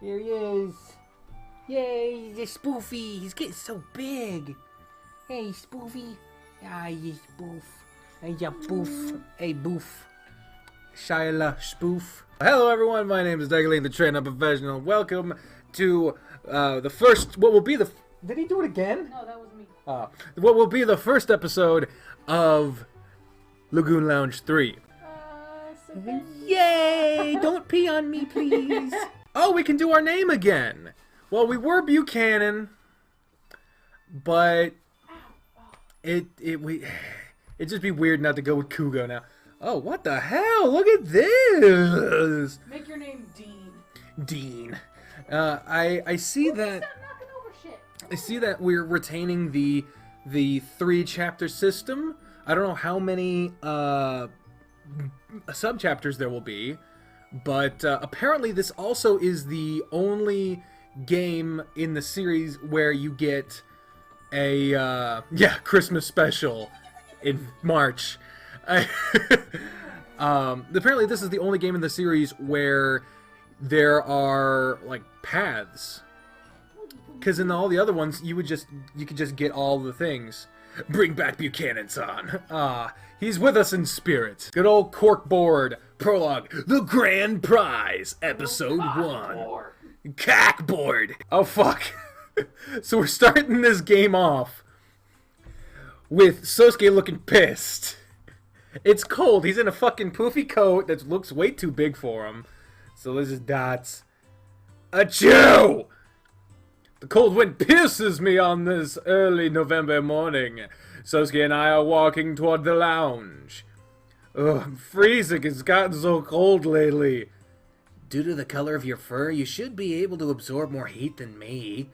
Here he is. Yay, he's a spoofy. He's getting so big. Hey, spoofy. Ah, he's boof. He's a boof. Hey, boof. Shia spoof. Hello, everyone. My name is Douglas, the Train Up Professional. Welcome to the first, what will be the... Did he do it again? No, that was me. What will be the first episode of Lagoon Lounge 3. Yay! Don't pee on me, please. Oh, we can do our name again. Well, we were Buchanan, but it'd just be weird not to go with Kugo now. Oh, what the hell? Look at this. Make your name Dean. Dean. I see that. Stop knocking over shit. I see that we're retaining the 3-chapter system. I don't know how many sub-chapters there will be, but apparently this also is the only game in the series where you get a Christmas special in March. Apparently this is the only game in the series where there are like paths, because in all the other ones you could just get all the things. Bring back Buchanan-san. He's with us in spirit. Good old corkboard. Prologue. The Grand Prize. Episode 1. Cackboard. Oh, fuck. So we're starting this game off with Sosuke looking pissed. It's cold. He's in a fucking poofy coat that looks way too big for him. So there's his dots. Achoo! The cold wind pierces me on this early November morning. Sosuke and I are walking toward the lounge. Ugh, I'm freezing. It's gotten so cold lately. Due to the color of your fur, you should be able to absorb more heat than me.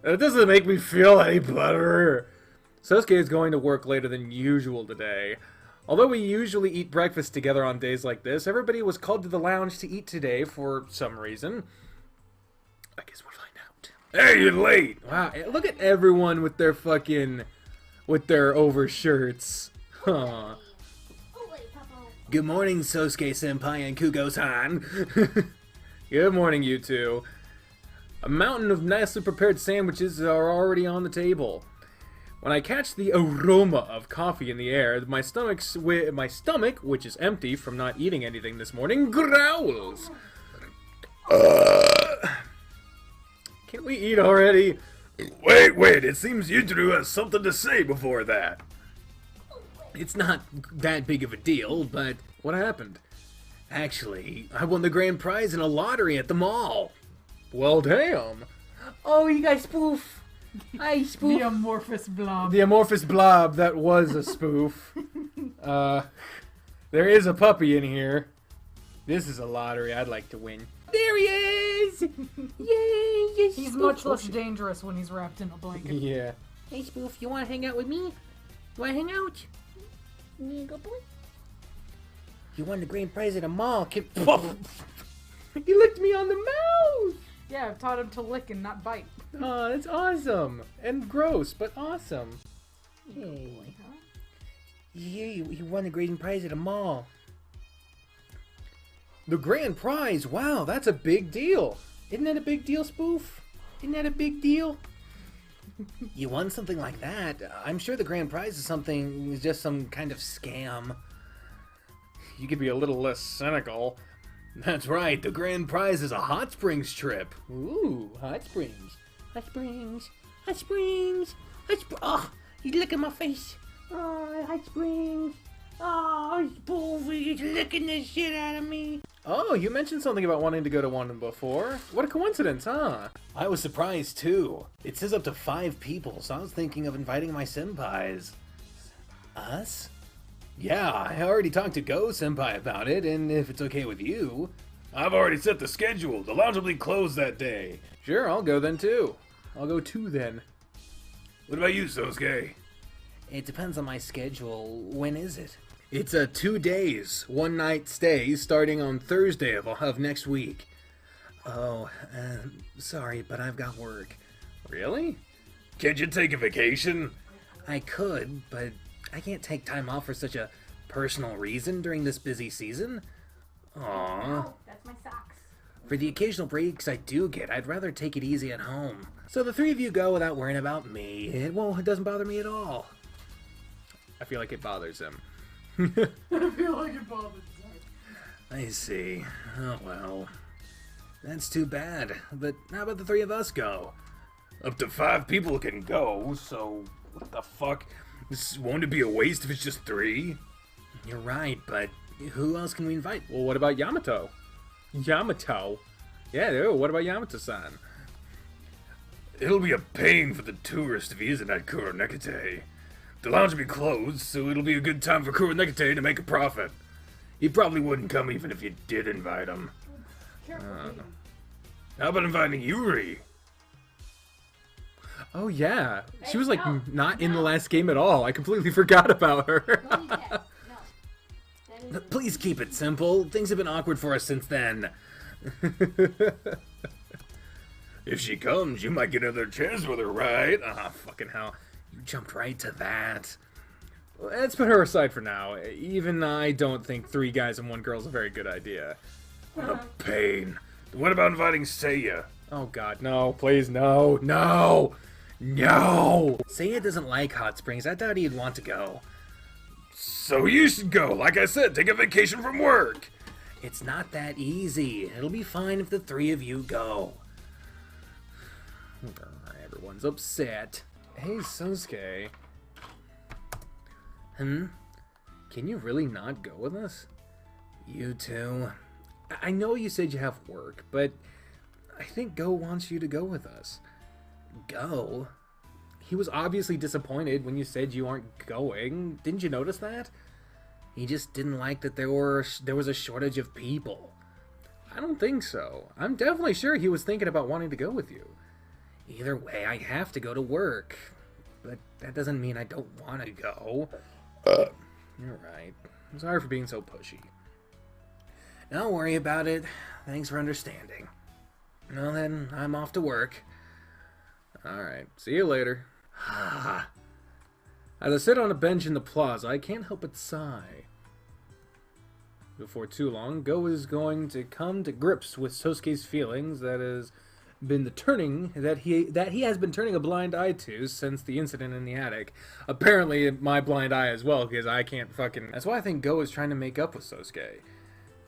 That doesn't make me feel any better. Sosuke is going to work later than usual today. Although we usually eat breakfast together on days like this, everybody was called to the lounge to eat today for some reason. I guess we'll find out. Hey, you're late! Wow, look at everyone with their overshirts. Huh. Good morning, Sosuke-senpai and Kugo-san. Good morning, you two. A mountain of nicely prepared sandwiches are already on the table. When I catch the aroma of coffee in the air, my stomach, which is empty from not eating anything this morning, growls. Can we eat already? Wait, it seems Yujiro has something to say before that. It's not that big of a deal, but what happened? Actually, I won the grand prize in a lottery at the mall. Well, damn. Oh, you guys spoof. I spoof. The amorphous blob. The amorphous blob that was a spoof. There is a puppy in here. This is a lottery I'd like to win. There he is! Yay! He's much less dangerous when he's wrapped in a blanket. Yeah. Hey, Spoof, you want to hang out with me? You want to hang out? Yeah, go boy. You won the grand prize at a mall. He licked me on the mouth! Yeah, I've taught him to lick and not bite. Oh, that's awesome. And gross, but awesome. Hey. You won the grand prize at a mall. The grand prize? Wow, that's a big deal. Isn't that a big deal, Spoof? Isn't that a big deal? You won something like that. I'm sure the grand prize is just some kind of scam. You could be a little less cynical. That's right, the grand prize is a hot springs trip. Ooh, hot springs. Hot springs. Hot springs. Oh, he's licking my face. Oh, hot springs. Oh, he's licking the shit out of me. Oh, you mentioned something about wanting to go to one before. What a coincidence, huh? I was surprised, too. It says up to 5 people, so I was thinking of inviting my senpais. Us? Yeah, I already talked to Go-senpai about it, and if it's okay with you... I've already set the schedule. The lounge will be closed that day. Sure, I'll go then, too. I'll go too, then. What about you, Sosuke? It depends on my schedule. When is it? It's 2 days, 1-night stay, starting on Thursday of next week. Oh, sorry, but I've got work. Really? Can't you take a vacation? I could, but I can't take time off for such a personal reason during this busy season. Aww. Oh, that's my socks. For the occasional breaks I do get, I'd rather take it easy at home. So the three of you go without worrying about me. It doesn't bother me at all. I feel like it bothers him. I feel like it bothers him. I see. Oh well. That's too bad. But how about the three of us go? Up to 5 people can go, so what the fuck? Won't it be a waste if it's just 3? You're right, but who else can we invite? Well, what about Yamato? Yamato? Yeah, what about Yamato-san? It'll be a pain for the tourist if he isn't at Kuronekate. The lounge will be closed, so it'll be a good time for Kuronekate to make a profit. He probably wouldn't come even if you did invite him. How about inviting Yuri? Oh yeah, she was like not in the last game at all. I completely forgot about her. Please keep it simple. Things have been awkward for us since then. If she comes, you might get another chance with her, right? Ah, fucking hell. You jumped right to that. Let's put her aside for now. Even I don't think 3 guys and 1 girl is a very good idea. What a pain. What about inviting Seiya? Oh god, no, please, no, no, no! Seiya doesn't like hot springs. I doubt he'd want to go. So you should go. Like I said, take a vacation from work. It's not that easy. It'll be fine if the 3 of you go. Everyone's upset. Hey, Sosuke. Can you really not go with us? You too. I know you said you have work, but I think Go wants you to go with us. Go? He was obviously disappointed when you said you aren't going. Didn't you notice that? He just didn't like that there was a shortage of people. I don't think so. I'm definitely sure he was thinking about wanting to go with you. Either way, I have to go to work. But that doesn't mean I don't want to go. You're right. I'm sorry for being so pushy. Don't worry about it. Thanks for understanding. Well then, I'm off to work. Alright, see you later. As I sit on a bench in the plaza, I can't help but sigh. Before too long, Go is going to come to grips with Sosuke's feelings that has been he has been turning a blind eye to since the incident in the attic. Apparently my blind eye as well, because I can't fucking... That's why I think Go is trying to make up with Sosuke.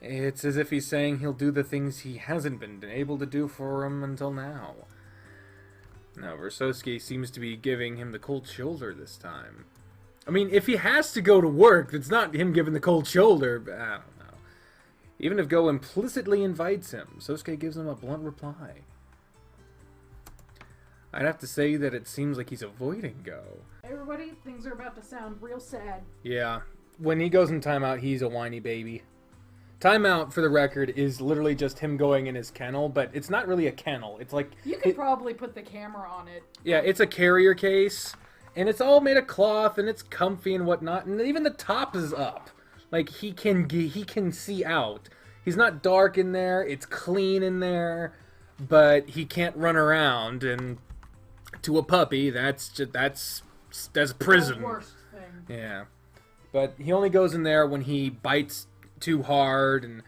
It's as if he's saying he'll do the things he hasn't been able to do for him until now. However, Sosuke seems to be giving him the cold shoulder this time. I mean, if he has to go to work, that's not him giving the cold shoulder, but I don't know. Even if Go implicitly invites him, Sosuke gives him a blunt reply. I'd have to say that it seems like he's avoiding Go. Everybody, things are about to sound real sad. Yeah, when he goes in timeout, he's a whiny baby. Timeout, for the record, is literally just him going in his kennel, but it's not really a kennel. It's like... You could probably put the camera on it. Yeah, it's a carrier case, and it's all made of cloth, and it's comfy and whatnot, and even the top is up. Like, he can see out. He's not dark in there, it's clean in there, but he can't run around, and to a puppy, that's prison. The worst thing. Yeah. But he only goes in there when he bites too hard, and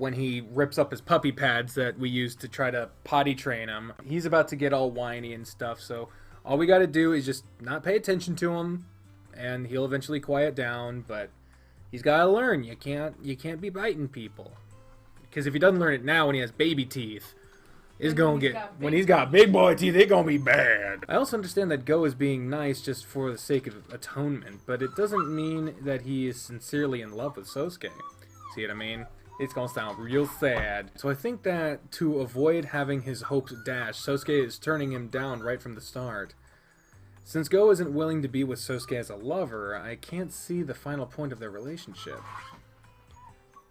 when he rips up his puppy pads that we use to try to potty train him. He's about to get all whiny and stuff, so all we gotta do is just not pay attention to him, and he'll eventually quiet down, but he's gotta learn. You can't be biting people. Because if he doesn't learn it now when he has baby teeth, when he's got big boy teeth, it's gonna be bad. I also understand that Go is being nice just for the sake of atonement, but it doesn't mean that he is sincerely in love with Sosuke. See what I mean? It's gonna sound real sad. So I think that to avoid having his hopes dashed, Sosuke is turning him down right from the start. Since Go isn't willing to be with Sosuke as a lover, I can't see the final point of their relationship.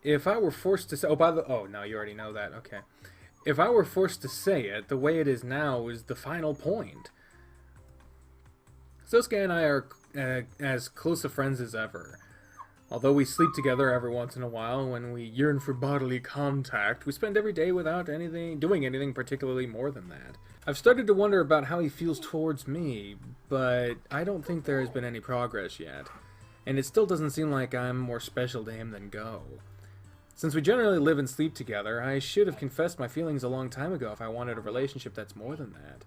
If I were forced to say... Oh, no, you already know that. Okay. If I were forced to say it, the way it is now is the final point. Sosuke and I are as close of friends as ever. Although we sleep together every once in a while when we yearn for bodily contact, we spend every day without doing anything particularly more than that. I've started to wonder about how he feels towards me, but I don't think there has been any progress yet. And it still doesn't seem like I'm more special to him than Go. Since we generally live and sleep together, I should have confessed my feelings a long time ago if I wanted a relationship that's more than that.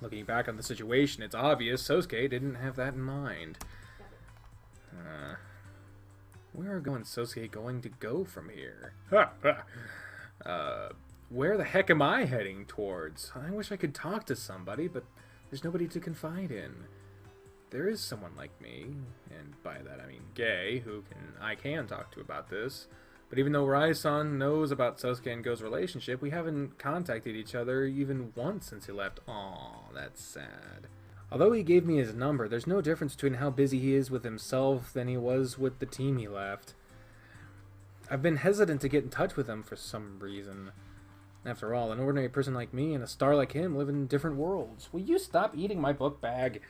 Looking back on the situation, it's obvious Sosuke didn't have that in mind. Where are Sosuke going to go from here? Where the heck am I heading towards? I wish I could talk to somebody, but there's nobody to confide in. There is someone like me, and by that I mean gay, who I can talk to about this. But even though Rai-san knows about Sosuke and Go's relationship, we haven't contacted each other even once since he left. Aw, that's sad. Although he gave me his number, there's no difference between how busy he is with himself than he was with the team he left. I've been hesitant to get in touch with him for some reason. After all, an ordinary person like me and a star like him live in different worlds. Will you stop eating my book bag?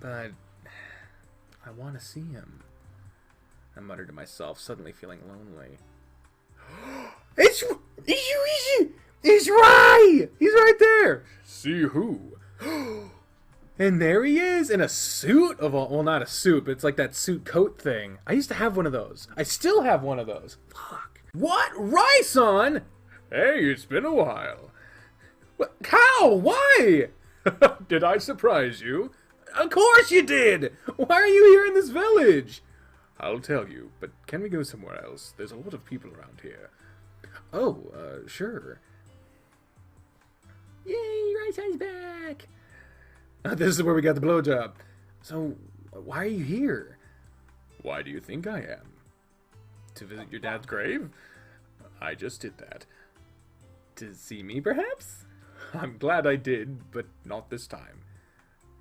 But I want to see him. I muttered to myself, suddenly feeling lonely. It's Rai! He's right there! See who? And there he is, in a suit of all... Well, not a suit, but it's like that suit coat thing. I used to have one of those. I still have one of those. Fuck. What? Rai-san? Hey, it's been a while. What? How? Why? Did I surprise you? Of course you did! Why are you here in this village? I'll tell you, but can we go somewhere else? There's a lot of people around here. Oh, sure. Yay, Rai-san's back! This is where we got the blowjob. So, why are you here? Why do you think I am? To visit your dad's grave? I just did that. To see me, perhaps? I'm glad I did, but not this time.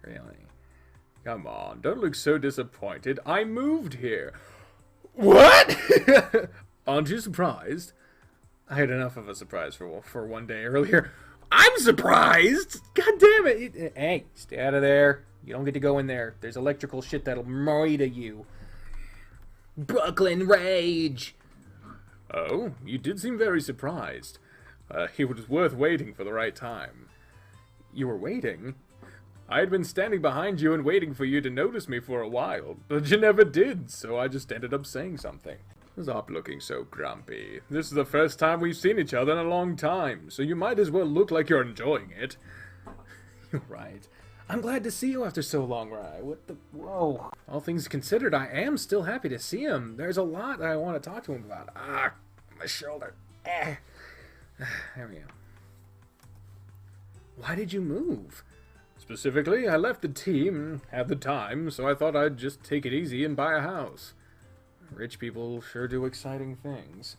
Really? Come on, don't look so disappointed. I moved here. What? Aren't you surprised? I had enough of a surprise for one day earlier. I'm surprised! God damn it! Hey, stay out of there. You don't get to go in there. There's electrical shit that'll murder you. Brooklyn Rage! Oh, you did seem very surprised. It was worth waiting for the right time. You were waiting? I had been standing behind you and waiting for you to notice me for a while, but you never did, so I just ended up saying something. Stop looking so grumpy. This is the first time we've seen each other in a long time, so you might as well look like you're enjoying it. You're right. I'm glad to see you after so long, Rai. What the... Whoa. All things considered, I am still happy to see him. There's a lot that I want to talk to him about. Ah, my shoulder. There we go. Why did you move? Specifically, I left the team and had the time, so I thought I'd just take it easy and buy a house. Rich people sure do exciting things.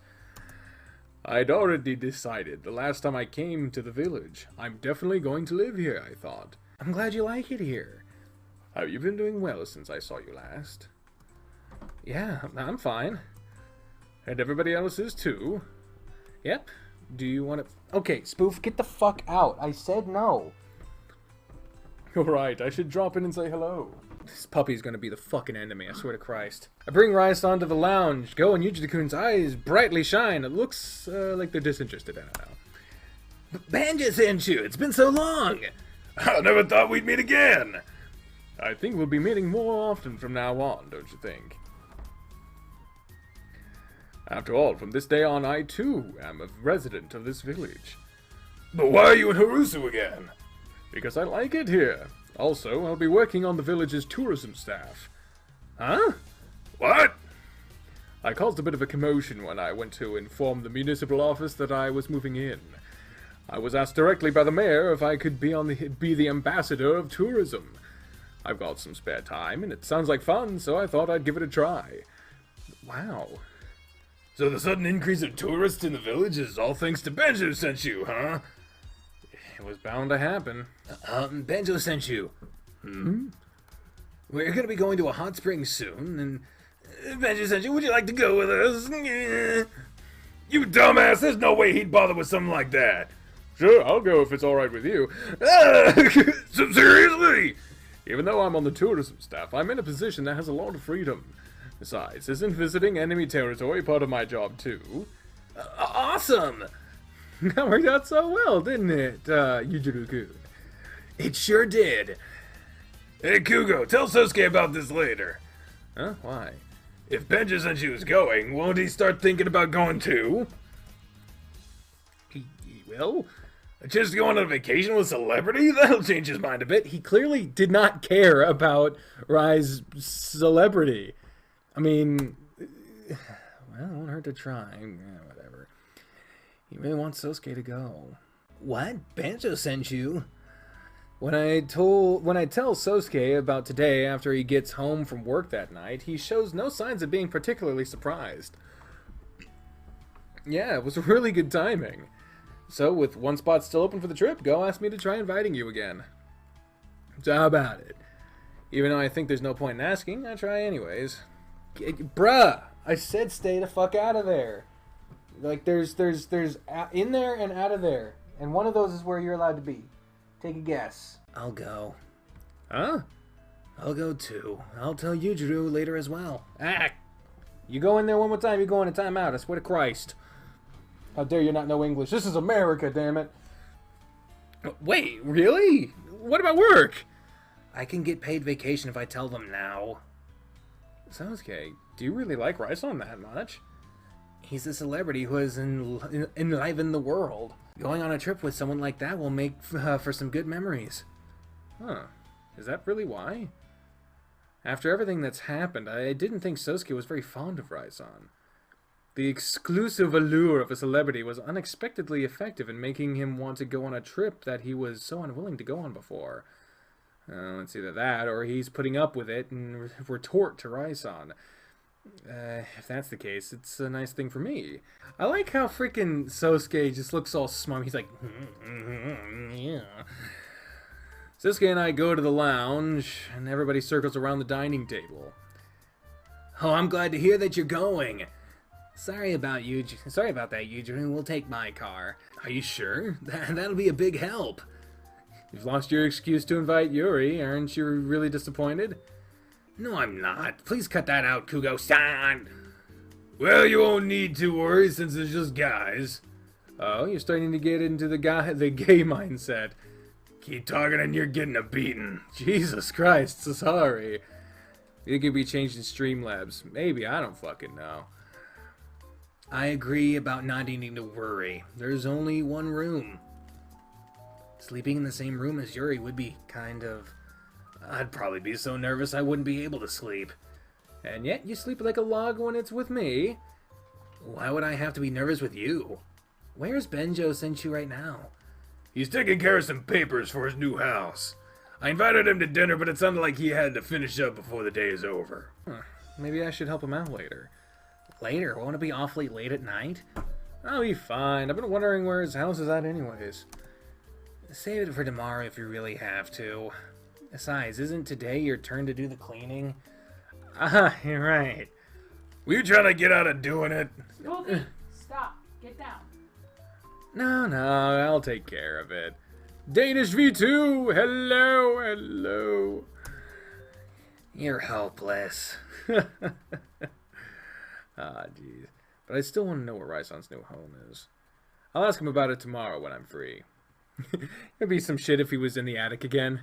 I'd already decided the last time I came to the village. I'm definitely going to live here, I thought. I'm glad you like it here. Have you been doing well since I saw you last? Yeah, I'm fine. And everybody else is too? Yep. Do you want to... Okay, Spoof, get the fuck out. I said no. Alright, I should drop in and say hello. This puppy's gonna be the fucking end of me, I swear to Christ. I bring Rai-san to the lounge. Go and Yuji-kun's eyes brightly shine. It looks like they're disinterested. I don't know. Banjo-senchu, it's been so long! I never thought we'd meet again! I think we'll be meeting more often from now on, don't you think? After all, from this day on, I too am a resident of this village. But why are you in Harusu again? Because I like it here. Also, I'll be working on the village's tourism staff. Huh? What? I caused a bit of a commotion when I went to inform the municipal office that I was moving in. I was asked directly by the mayor if I could be the ambassador of tourism. I've got some spare time, and it sounds like fun, so I thought I'd give it a try. Wow. So the sudden increase of tourists in the village is all thanks to Banjo-senchu, huh? It was bound to happen. Banjo-senchu. We're gonna be going to a hot spring soon, and Banjo-senchu, would you like to go with us? You dumbass, there's no way he'd bother with something like that. Sure, I'll go if it's alright with you. So seriously? Even though I'm on the tourism staff, I'm in a position that has a lot of freedom. Besides, isn't visiting enemy territory part of my job too? Awesome! That worked out so well, didn't it, Yujiro-kun? It sure did. Hey, Kugo, tell Sosuke about this later. Huh? Why? If Benji is going, won't he start thinking about going too? He will? A chance to go on a vacation with a celebrity? That'll change his mind a bit. He clearly did not care about Rai's celebrity. I mean, well, it won't hurt to try. Yeah, whatever. He really wants Sosuke to go. What? Banjo sent you? When I tell Sosuke about today after he gets home from work that night, he shows no signs of being particularly surprised. Yeah, it was really good timing. So, with one spot still open for the trip, Go asked me to try inviting you again. So how about it? Even though I think there's no point in asking, I try anyways. Bruh! I said stay the fuck out of there. Like, there's in there and out of there. And one of those is where you're allowed to be. Take a guess. I'll go. Huh? I'll go too. I'll tell you, Drew, later as well. Ah! You go in there one more time, you go in a timeout. I swear to Christ. How dare you not know English? This is America, damn it. Wait, really? What about work? I can get paid vacation if I tell them now. Sosuke, do you really like Raison that much? He's a celebrity who has enlivened the world. Going on a trip with someone like that will make for some good memories. Huh. Is that really why? After everything that's happened, I didn't think Sosuke was very fond of Raison. The exclusive allure of a celebrity was unexpectedly effective in making him want to go on a trip that he was so unwilling to go on before. It's either that, or he's putting up with it in retort to Raison. If that's the case, it's a nice thing for me. I like how freaking Sosuke just looks all smug. He's like, yeah. Sosuke and I go to the lounge, and everybody circles around the dining table. Oh, I'm glad to hear that you're going. Sorry about that, Eugene. We'll take my car. Are you sure? That'll be a big help. You've lost your excuse to invite Yuri. Aren't you really disappointed? No, I'm not. Please cut that out, Kugo-san. Well, you won't need to worry since it's just guys. Oh, you're starting to get into the gay mindset. Keep talking and you're getting a beating. Jesus Christ, so sorry. It could be changed in StreamLabs. Maybe, I don't fucking know. I agree about not needing to worry. There's only one room. Sleeping in the same room as Yuri would be kind of... I'd probably be so nervous I wouldn't be able to sleep. And yet you sleep like a log when it's with me. Why would I have to be nervous with you? Where's Benjo sent you right now? He's taking care of some papers for his new house. I invited him to dinner, but it sounded like he had to finish up before the day is over. Maybe I should help him out later. Later? Won't it be awfully late at night? I'll be fine. I've been wondering where his house is at anyways. Save it for tomorrow if you really have to. Besides, isn't today your turn to do the cleaning? You're right. Were you trying to get out of doing it? Goldie, stop. Get down. No, I'll take care of it. Danish V2! Hello, hello. You're helpless. Jeez. But I still want to know where Raison's new home is. I'll ask him about it tomorrow when I'm free. It'd be some shit if he was in the attic again.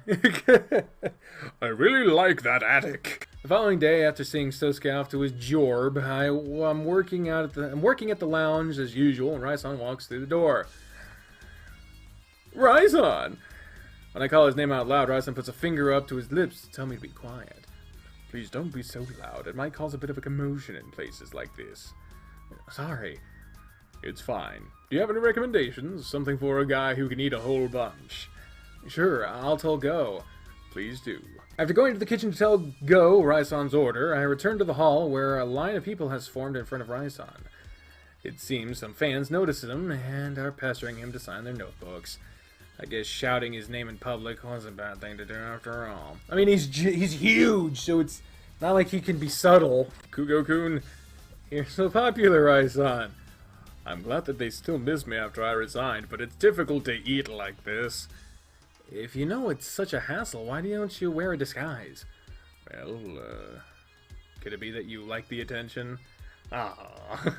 I really like that attic. The following day, after seeing Sosuke off to his jorb, I'm working at the lounge as usual, and Raison walks through the door. Raison! When I call his name out loud, Raison puts a finger up to his lips to tell me to be quiet. Please don't be so loud. It might cause a bit of a commotion in places like this. Sorry. It's fine. Do you have any recommendations? Something for a guy who can eat a whole bunch. Sure, I'll tell Go. Please do. After going to the kitchen to tell Go Raison's order, I return to the hall where a line of people has formed in front of Raison. It seems some fans notice him and are pestering him to sign their notebooks. I guess shouting his name in public was a bad thing to do after all. I mean, he's huge, so it's not like he can be subtle. Kugo-kun, you're so popular, Raison. I'm glad that they still miss me after I resigned, but it's difficult to eat like this. If you know it's such a hassle, why don't you wear a disguise? Well, could it be that you like the attention? Ah,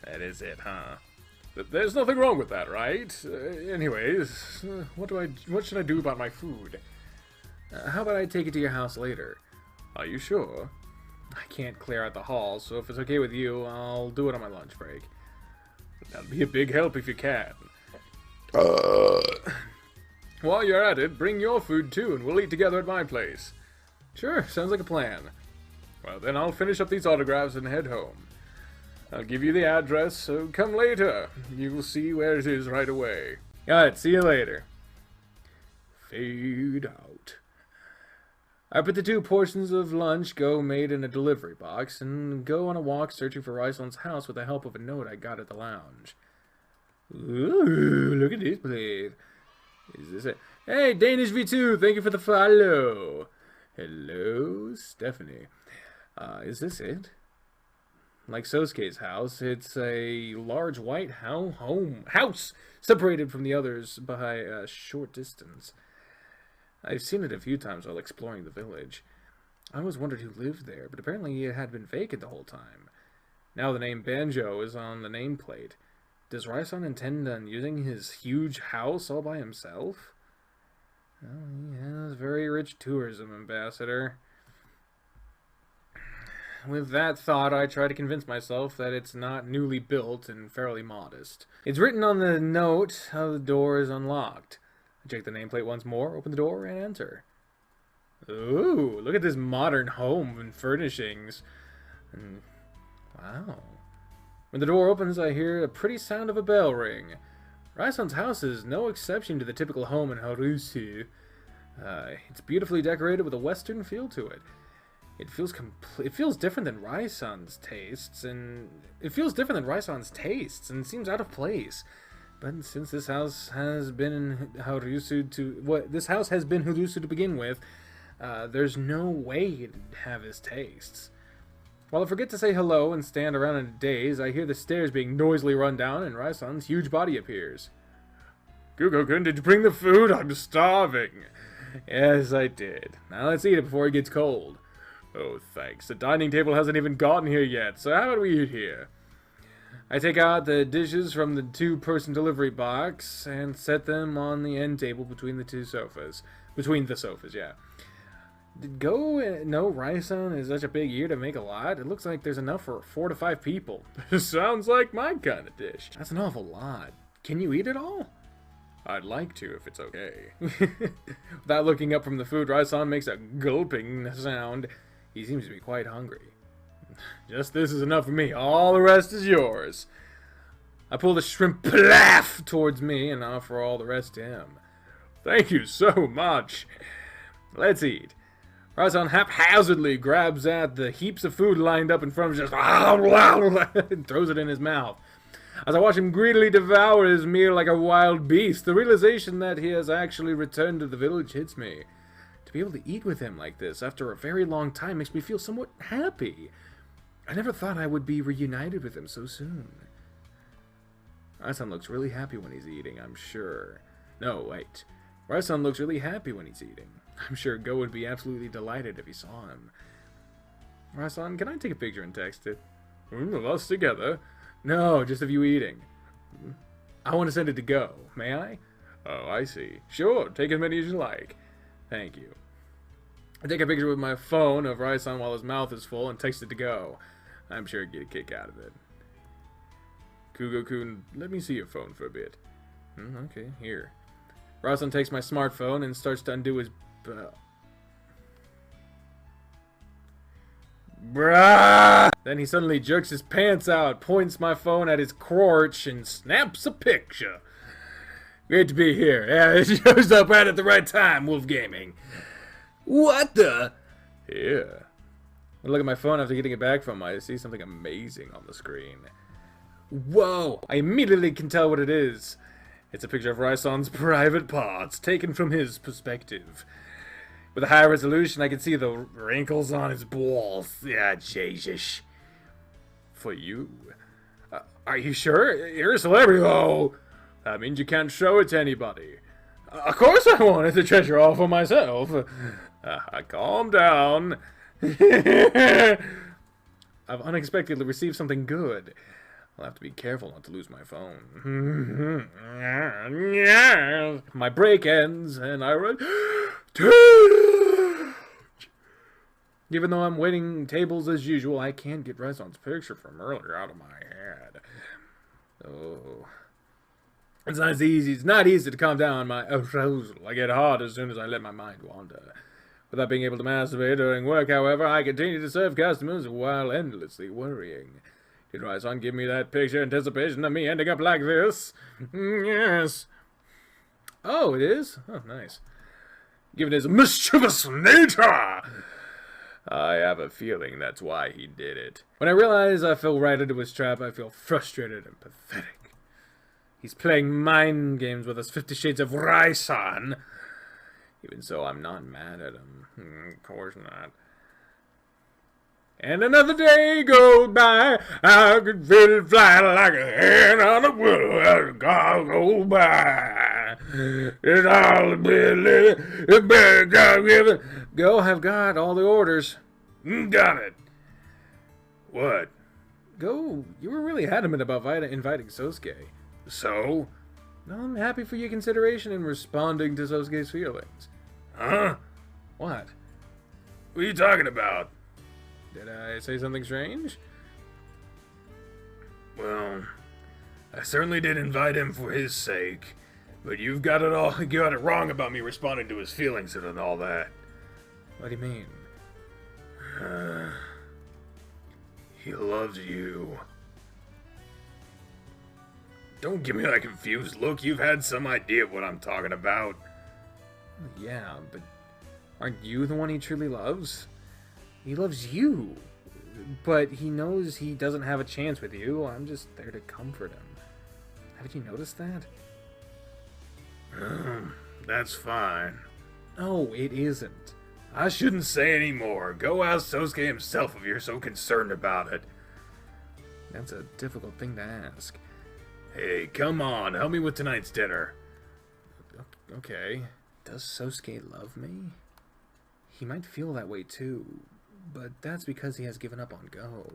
that is it, huh? There's nothing wrong with that, right? Anyways, what should I do about my food? How about I take it to your house later? Are you sure? I can't clear out the hall, so if it's okay with you, I'll do it on my lunch break. That'd be a big help if you can. While you're at it, bring your food too, and we'll eat together at my place. Sure, sounds like a plan. Well, then I'll finish up these autographs and head home. I'll give you the address, so come later. You will see where it is right away. Got it, see you later. Fade out. I put the 2 portions of lunch made in a delivery box and go on a walk searching for Ryson's house with the help of a note I got at the lounge. Ooh, look at this place. Is this it? Hey, Danish V2, thank you for the follow. Hello, Stephanie. Is this it? Like Sosuke's house, it's a large white house separated from the others by a short distance. I've seen it a few times while exploring the village. I always wondered who lived there, but apparently it had been vacant the whole time. Now the name Banjo is on the nameplate. Does Ryson intend on using his huge house all by himself? Oh, he has very rich tourism ambassador. With that thought, I try to convince myself that it's not newly built and fairly modest. It's written on the note how the door is unlocked. I check the nameplate once more, open the door, and enter. Ooh, look at this modern home and furnishings. Wow. When the door opens, I hear a pretty sound of a bell ring. Ryson's house is no exception to the typical home in Harusu. It's beautifully decorated with a western feel to it. It feels different than Ryson's tastes, and seems out of place. But since this house has been Harusu to begin with, there's no way he'd have his tastes. While I forget to say hello and stand around in a daze, I hear the stairs being noisily run down, and Ryson's huge body appears. Gugo-kun, did you bring the food? I'm starving. Yes, I did. Now let's eat it before it gets cold. Oh, thanks. The dining table hasn't even gotten here yet, so how about we eat here? I take out the dishes from the 2-person delivery box and set them on the end table between the sofas, yeah. Did Go know Ryson is such a big ear to make a lot? It looks like there's enough for 4 to 5 people. Sounds like my kind of dish. That's an awful lot. Can you eat it all? I'd like to, if it's okay. Without looking up from the food, Ryson makes a gulping sound. He seems to be quite hungry. Just this is enough for me. All the rest is yours. I pull the shrimp pilaf towards me and offer all the rest to him. Thank you so much. Let's eat. Ryson haphazardly grabs at the heaps of food lined up in front of him, just and throws it in his mouth. As I watch him greedily devour his meal like a wild beast, the realization that he has actually returned to the village hits me. To be able to eat with him like this after a very long time makes me feel somewhat happy. I never thought I would be reunited with him so soon. Ryson looks really happy when he's eating, I'm sure. No, wait. Ryson looks really happy when he's eating. I'm sure Go would be absolutely delighted if he saw him. Ryson, can I take a picture and text it? Us together? No, just of you eating. I want to send it to Go. May I? Oh, I see. Sure, take as many as you like. Thank you. I take a picture with my phone of Ryson while his mouth is full and text it to Go. I'm sure he'd get a kick out of it. Kugo-kun, let me see your phone for a bit. Okay, here. Ryson takes my smartphone and starts to undo his... Bruh! Then he suddenly jerks his pants out, points my phone at his crotch, and snaps a picture. Great to be here. Yeah, it shows up right at the right time, Wolf Gaming. What the? Here. I look at my phone after getting it back from him. I see something amazing on the screen. Whoa! I immediately can tell what it is. It's a picture of Ryson's private parts, taken from his perspective. With a high resolution, I can see the wrinkles on his balls. Yeah, Jesus. For you. Are you sure? You're a celebrity. Oh, that means you can't show it to anybody. Of course I wanted to treasure all for myself. Calm down. I've unexpectedly received something good. I'll have to be careful not to lose my phone. My break ends, and I run... Even though I'm waiting tables as usual, I can't get Ryson's picture from earlier out of my head. Oh. It's not easy to calm down my arousal. I get hard as soon as I let my mind wander. Without being able to masturbate during work, however, I continue to serve customers while endlessly worrying. Did Ryson give me that picture in anticipation of me ending up like this? Yes. Oh, it is? Oh, nice. Given his mischievous nature, I have a feeling that's why he did it. When I realize I fell right into his trap, I feel frustrated and pathetic. He's playing mind games with us 50 Shades of Ryson. Even so, I'm not mad at him. Of course not. And another day goes by. I could feel it fly like a hen on a willow as a car goes by. It's all a bit the better God given. Go, I've got all the orders. Got it. What? Go. You were really adamant about inviting Sosuke. So? Well, I'm happy for your consideration in responding to Sosuke's feelings. Huh? What? What are you talking about? Did I say something strange? Well, I certainly did invite him for his sake, but you got it wrong about me responding to his feelings and all that. What do you mean? He loves you. Don't give me that confused look. You've had some idea of what I'm talking about. Yeah, but aren't you the one he truly loves? He loves you, but he knows he doesn't have a chance with you. I'm just there to comfort him. Haven't you noticed that? That's fine. No, it isn't. I shouldn't say any more. Go ask Sosuke himself if you're so concerned about it. That's a difficult thing to ask. Hey, come on. Help me with tonight's dinner. Okay. Does Sosuke love me? He might feel that way too, but that's because he has given up on Go.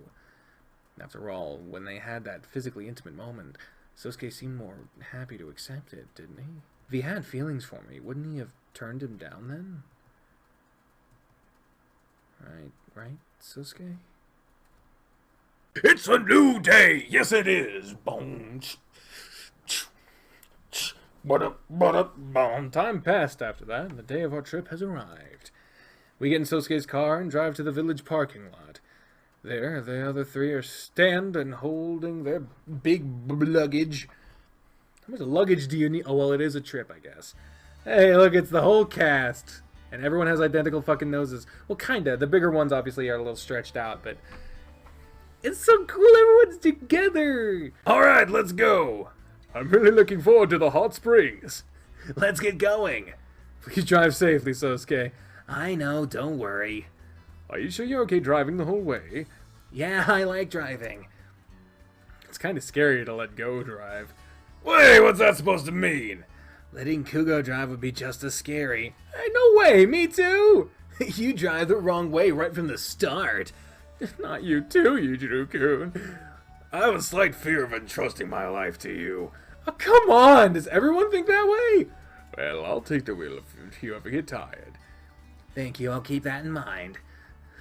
After all, when they had that physically intimate moment, Sosuke seemed more happy to accept it, didn't he? If he had feelings for me, wouldn't he have turned him down then? Right, Sosuke? It's a new day. Yes, it is. Bones. Bon. Time passed after that, and the day of our trip has arrived. We get in Sosuke's car and drive to the village parking lot. There, the other three are standing holding their big luggage. How much luggage do you need? Oh, well, it is a trip, I guess. Hey, look, it's the whole cast. And everyone has identical fucking noses. Well, kinda. The bigger ones obviously are a little stretched out, but it's so cool everyone's together. All right, let's go. I'm really looking forward to the hot springs. Let's get going. Please drive safely, Sosuke. I know, don't worry. Are you sure you're okay driving the whole way? Yeah, I like driving. It's kind of scary to let Go drive. Wait, what's that supposed to mean? Letting Kugo drive would be just as scary. Hey, no way, me too! You drive the wrong way right from the start. Not you too, Yujiro-kun. I have a slight fear of entrusting my life to you. Oh, come on! Does everyone think that way? Well, I'll take the wheel if you ever get tired. Thank you, I'll keep that in mind.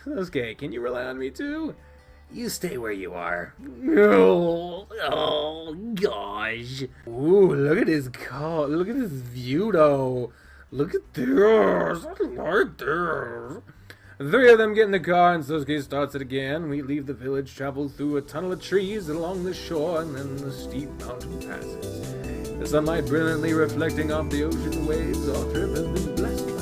Sosuke, can you rely on me too? You stay where you are. Oh, gosh. Ooh, look at his car. Look at this view, though. Look at this. I like this. The three of them get in the car, and Sosuke starts it again. We leave the village, travel through a tunnel of trees along the shore, and then the steep mountain passes. The sunlight brilliantly reflecting off the ocean waves. Our trip has been blessed.